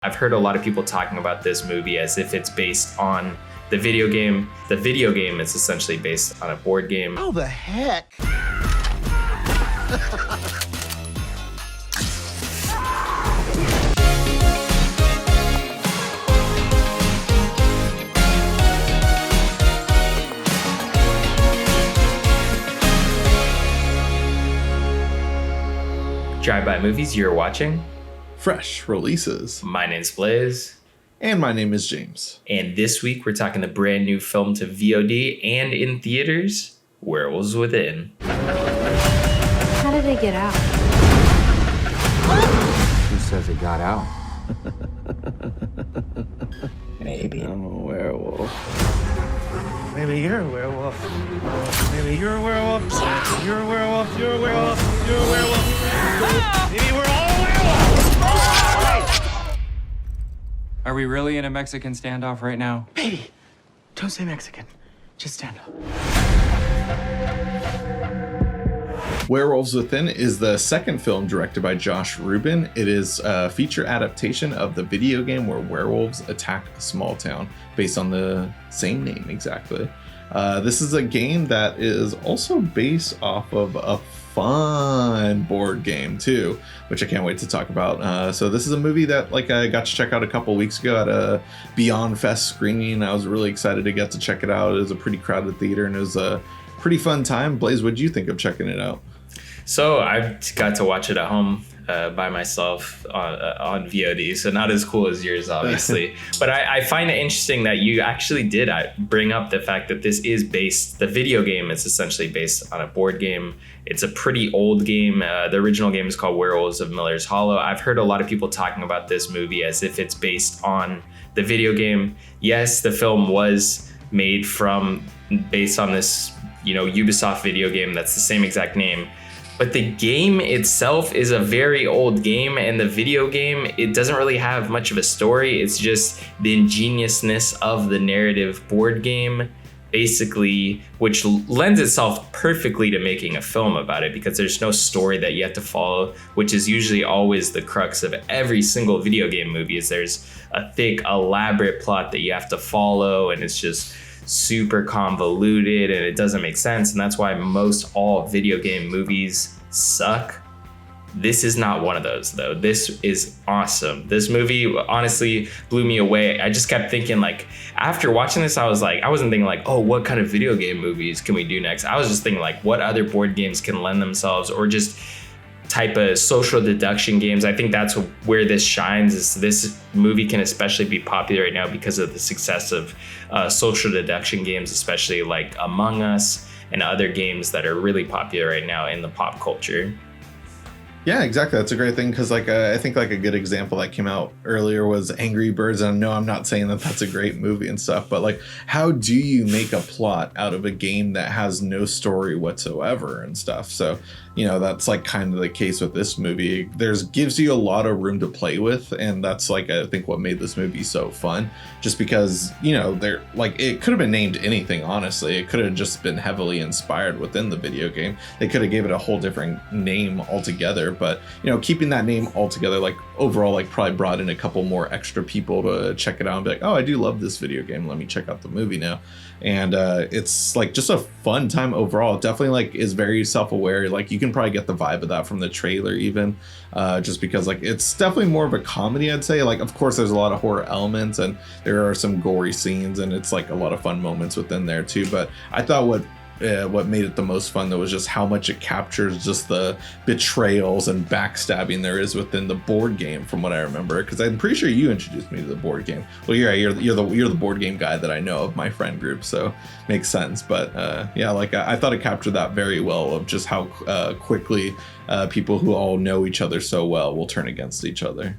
I've heard a lot of people talking about this movie as if it's based on the video game. The video game is essentially based on a board game. How the heck? Drive-by movies you're watching. Fresh releases. My name's Blaze. And my name is James. And this week we're talking the brand new film to VOD and in theaters, Werewolves Within. How did they get out? Who says it got out? Maybe I'm a werewolf. Maybe you're a werewolf. Maybe you're a werewolf. You're a werewolf. You're a werewolf. You're a werewolf. Maybe we're all werewolves. Are we really in a Mexican standoff right now? Baby, don't say Mexican. Just stand up. Werewolves Within is the second film directed by Josh Reuben. It is a feature adaptation of the video game where werewolves attack a small town, based on the same name exactly. This is a game that is also based off of a fun board game too, which I can't wait to talk about. So this is a movie that I got to check out a couple weeks ago at a Beyond Fest screening. I was really excited to get to check it out. It was a pretty crowded theater and it was a pretty fun time. Blaze, what did you think of checking it out? So I got to watch it at home by myself on VOD, so not as cool as yours, obviously. But I find it interesting that you actually did bring up the fact that this is the video game is essentially based on a board game. It's a pretty old game. The original game is called Werewolves of Miller's Hollow. I've heard a lot of people talking about this movie as if it's based on the video game. Yes, the film was made based on this, Ubisoft video game that's the same exact name. But the game itself is a very old game, and the video game, it doesn't really have much of a story. It's just the ingeniousness of the narrative board game, basically, which lends itself perfectly to making a film about it because there's no story that you have to follow, which is usually always the crux of every single video game movie. Is there's a thick, elaborate plot that you have to follow, and it's just super convoluted and it doesn't make sense, and that's why most all video game movies suck. This is not one of those though. This is awesome. This movie honestly blew me away. I just kept thinking, after watching this, I wasn't thinking oh, what kind of video game movies can we do next? I was just thinking what other board games can lend themselves, or just type of social deduction games. I think that's where this shines. Is this movie can especially be popular right now because of the success of social deduction games, especially like Among Us and other games that are really popular right now in the pop culture. Yeah, exactly. That's a great thing because I think a good example that came out earlier was Angry Birds. And no, I'm not saying that that's a great movie and stuff, but how do you make a plot out of a game that has no story whatsoever and stuff? So, that's kind of the case with this movie. Gives you a lot of room to play with, and that's I think what made this movie so fun. Just because it could have been named anything. Honestly, it could have just been heavily inspired within the video game. They could have gave it a whole different name altogether. But keeping that name all together, overall, probably brought in a couple more extra people to check it out and be oh, I do love this video game. Let me check out the movie now. And it's just a fun time overall. It definitely is very self-aware. You can probably get the vibe of that from the trailer even, just because it's definitely more of a comedy, I'd say. Of course, there's a lot of horror elements and there are some gory scenes and it's a lot of fun moments within there too. But I thought what made it the most fun though was just how much it captures just the betrayals and backstabbing there is within the board game, from what I remember, because I'm pretty sure you introduced me to the board game. Well, you're the board game guy that I know of my friend group, so makes sense. But I thought it captured that very well, of just how quickly people who all know each other so well will turn against each other.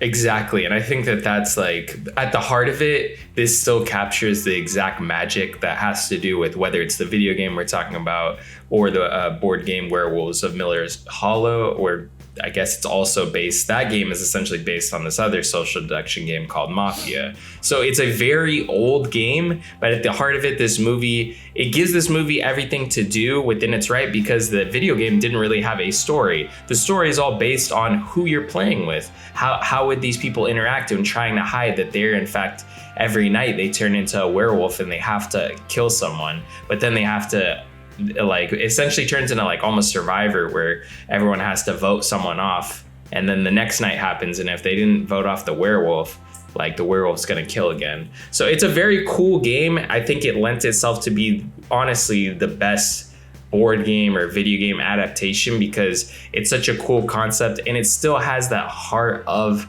Exactly. And I think that's at the heart of it, this still captures the exact magic that has to do with whether it's the video game we're talking about or the board game Werewolves of Miller's Hollow, or I guess it's also based, that game is essentially based on this other social deduction game called Mafia. So it's a very old game, but at the heart of it, this movie, it gives this movie everything to do within its right, because the video game didn't really have a story. The story is all based on who you're playing with. How would these people interact and trying to hide that they're, in fact, every night they turn into a werewolf and they have to kill someone, but then they have to, like, essentially turns into like almost Survivor, where everyone has to vote someone off, and then the next night happens, and if they didn't vote off the werewolf, like, the werewolf's gonna kill again. So it's a very cool game. I think it lent itself to be honestly the best board game or video game adaptation, because it's such a cool concept, and it still has that heart of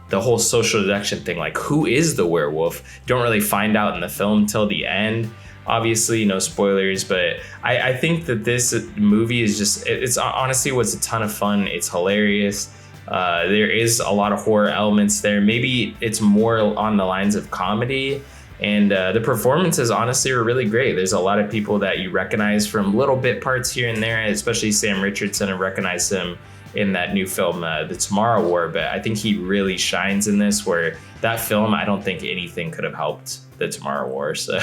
the whole social deduction thing. Like, who is the werewolf? Don't really find out in the film till the end. Obviously, no spoilers, but I think that this movie is just, it's honestly was a ton of fun. It's hilarious. There is a lot of horror elements there. Maybe it's more on the lines of comedy, and the performances honestly were really great. There's a lot of people that you recognize from little bit parts here and there, especially Sam Richardson. I recognize him in that new film, The Tomorrow War, but I think he really shines in this, where that film, I don't think anything could have helped The Tomorrow War, so...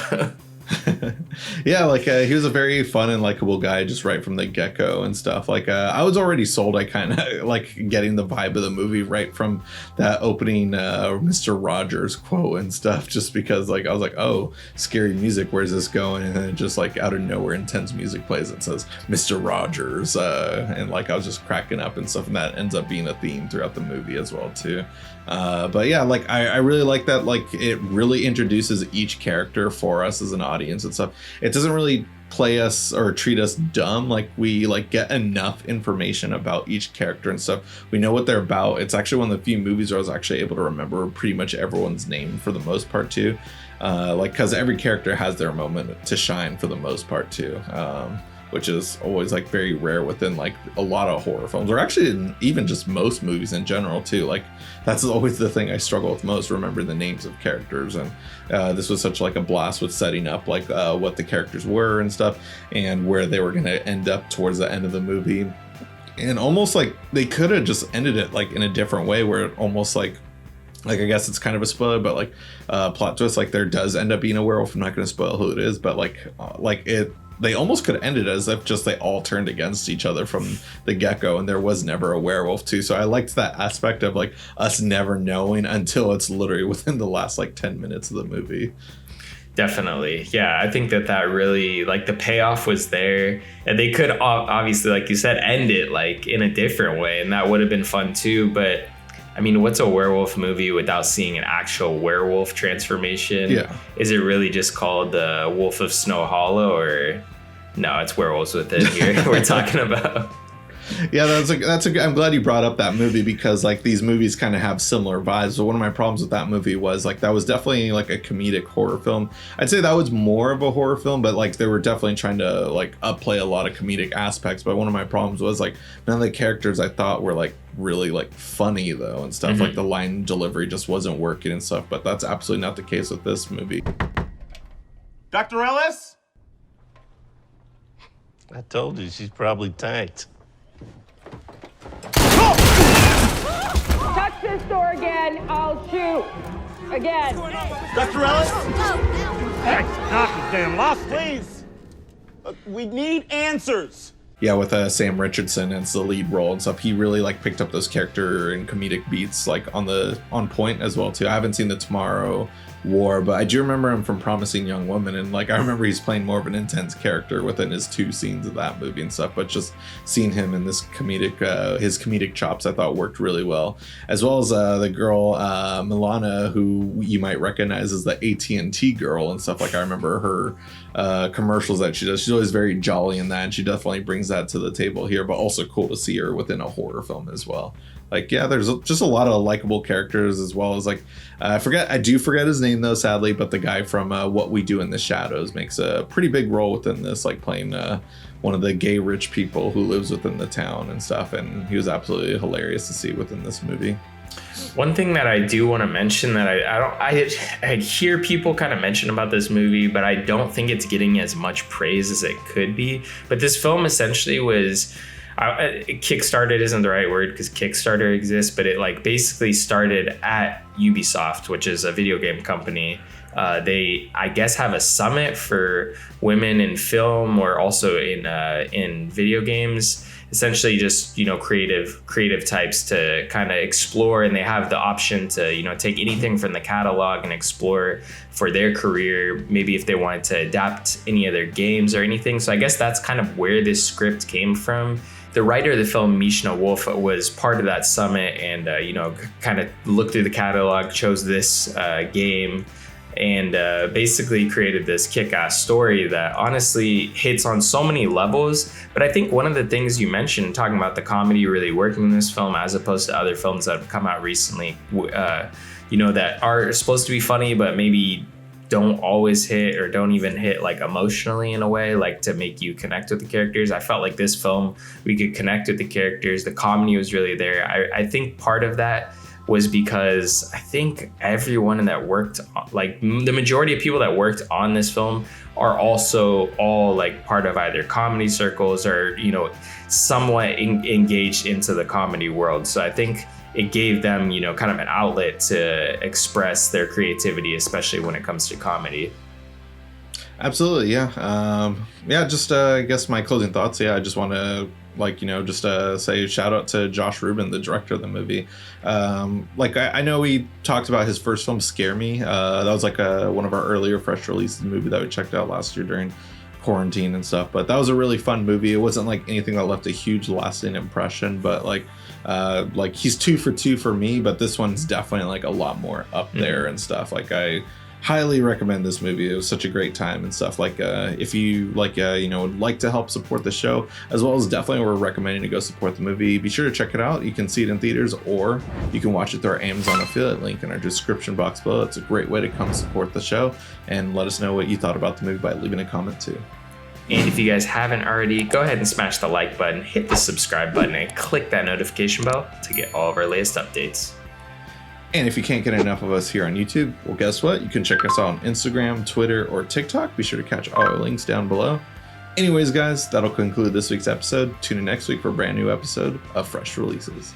Yeah, like he was a very fun and likable guy just right from the get-go and stuff. Like I was already sold. I kind of like getting the vibe of the movie right from that opening Mr. Rogers quote and stuff, just because like I was like, oh, scary music, where's this going? And then it just like out of nowhere intense music plays that says Mr. Rogers, and like I was just cracking up and stuff, and that ends up being a theme throughout the movie as well too. But yeah, like I really like that. Like it really introduces each character for us as an audience and stuff. It doesn't really play us or treat us dumb. Like we like get enough information about each character and stuff. We know what they're about. It's actually one of the few movies where I was actually able to remember pretty much everyone's name for the most part too. Like because every character has their moment to shine for the most part too. Which is always like very rare within like a lot of horror films, or actually in even just most movies in general too. Like that's always the thing I struggle with most, remember the names of characters. And this was such like a blast with setting up like what the characters were and stuff, and where they were going to end up towards the end of the movie. And almost like they could have just ended it like in a different way, where it almost like I guess it's kind of a spoiler, but like plot twist, like there does end up being a werewolf. I'm not going to spoil who it is, but like it, they almost could have ended as if just they all turned against each other from the get-go, and there was never a werewolf too. So I liked that aspect of like us never knowing until it's literally within the last like 10 minutes of the movie. Definitely. Yeah, I think that really, like, the payoff was there, and they could obviously, like you said, end it like in a different way, and that would have been fun too. But I mean, what's a werewolf movie without seeing an actual werewolf transformation? Yeah. Is it really just called the Wolf of Snow Hollow, or no, it's werewolves within here we're talking about? Yeah, I'm glad you brought up that movie, because like these movies kind of have similar vibes. But one of my problems with that movie was like that was definitely like a comedic horror film. I'd say that was more of a horror film, but like they were definitely trying to like upplay a lot of comedic aspects. But one of my problems was like none of the characters I thought were like really like funny though and stuff. Mm-hmm. Like the line delivery just wasn't working and stuff. But that's absolutely not the case with this movie. Dr. Ellis? I told you she's probably tanked. Touch this door again, I'll shoot. Again. Dr. Ellis? Hey, knock his damn lost, please. We need answers. Yeah, with Sam Richardson as the lead role and stuff, he really like picked up those character and comedic beats like on point as well too. I haven't seen The Tomorrow War, but I do remember him from Promising Young Woman, and like I remember he's playing more of an intense character within his 2 scenes of that movie and stuff. But just seeing him in this comedic, his comedic chops, I thought worked really well, as well as the girl Milana, who you might recognize as the AT&T girl and stuff. Like I remember her commercials that she does. She's always very jolly in that, and she definitely brings that to the table here. But also cool to see her within a horror film as well. Like, yeah, there's just a lot of likable characters, as well as like I do forget his name though, sadly, but the guy from What We Do in the Shadows makes a pretty big role within this, like playing one of the gay rich people who lives within the town and stuff, and he was absolutely hilarious to see within this movie. One thing that I do want to mention that I hear people kind of mention about this movie, but I don't think it's getting as much praise as it could be. But this film essentially was, Kickstarted isn't the right word because Kickstarter exists, but it like basically started at Ubisoft, which is a video game company. They, I guess, have a summit for women in film or also in video games. Essentially, just creative types to kind of explore, and they have the option to take anything from the catalog and explore for their career. Maybe if they wanted to adapt any of their games or anything. So I guess that's kind of where this script came from. The writer of the film, Mishna Wolf, was part of that summit, and kind of looked through the catalog, chose this game, and basically created this kick-ass story that honestly hits on so many levels. But I think one of the things you mentioned, talking about the comedy really working in this film as opposed to other films that have come out recently, that are supposed to be funny but maybe don't always hit or don't even hit like emotionally in a way, like to make you connect with the characters. I felt like this film, we could connect with the characters. The comedy was really there. I think part of that was because I think everyone that worked, like the majority of people that worked on this film are also all like part of either comedy circles or, somewhat engaged into the comedy world. So I think it gave them, kind of an outlet to express their creativity, especially when it comes to comedy. Absolutely, yeah. Just I guess my closing thoughts. Yeah, I just want to say shout out to Josh Reuben, the director of the movie. I know we talked about his first film, Scare Me. That was like one of our earlier fresh releases movie that we checked out last year during quarantine and stuff. But that was a really fun movie. It wasn't like anything that left a huge lasting impression, but he's 2 for 2 for me, but this one's definitely like a lot more up there and stuff. Like I highly recommend this movie. It was such a great time and stuff. If you would like to help support the show, as well as definitely we're recommending to go support the movie, be sure to check it out. You can see it in theaters, or you can watch it through our Amazon affiliate link in our description box below. It's a great way to come support the show and let us know what you thought about the movie by leaving a comment too. And if you guys haven't already, go ahead and smash the like button, hit the subscribe button, and click that notification bell to get all of our latest updates. And if you can't get enough of us here on YouTube, well, guess what? You can check us out on Instagram, Twitter, or TikTok. Be sure to catch all our links down below. Anyways, guys, that'll conclude this week's episode. Tune in next week for a brand new episode of Fresh Releases.